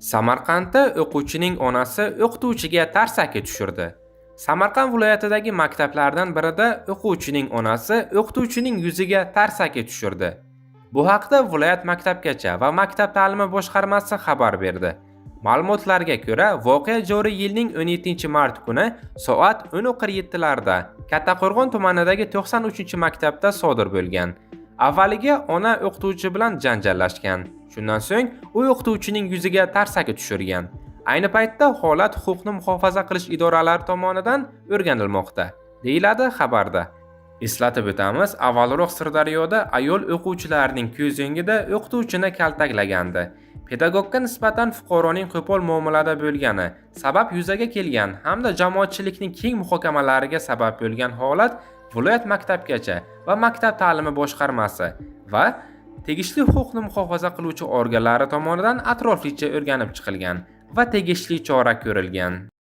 Samarqandda o'quvchining onasi o'qituvchiga tarsaki tushirdi. Samarqand viloyatidagi maktablardan birida o'quvchining onasi o'qituvchining yuziga tarsaki tushirdi. Bu haqda viloyat maktabgacha va maktab ta'limi boshqarmasi xabar berdi. Ma'lumotlarga ko'ra, voqea joriy yilning 17-mart kuni soat 10:47 larda Kattaqo'rg'on tumanidagi 93-maktabda sodir bo'lgan. Avvaliga ona o'qituvchi bilan janjallashgan. Shundan so'ng u o'qituvchining yuziga tarsaki tushirgan. Ayni paytda holat huquqni muhofaza qilish idoralari tomonidan o'rganilmoqda, deyiladi xabarda. Eslatib o'tamiz, avvalroq Sirdaryoda ayol o'quvchilarning ko'z o'ngida o'qituvchini kaltaklagandi. Pedagogga nisbatan fuqaroning qo'pol muomalada bo'lgani sabab yuzaga kelgan hamda jamoatchilikning keng muhokamalariga sabab bo'lgan holat viloyat maktabgacha va maktab ta'limi boshqarmasi va tegishli huquqni muhofaza qiluvchi organlari tomonidan atroflicha o'rganib chiqilgan va tegishli chora ko'rilgan.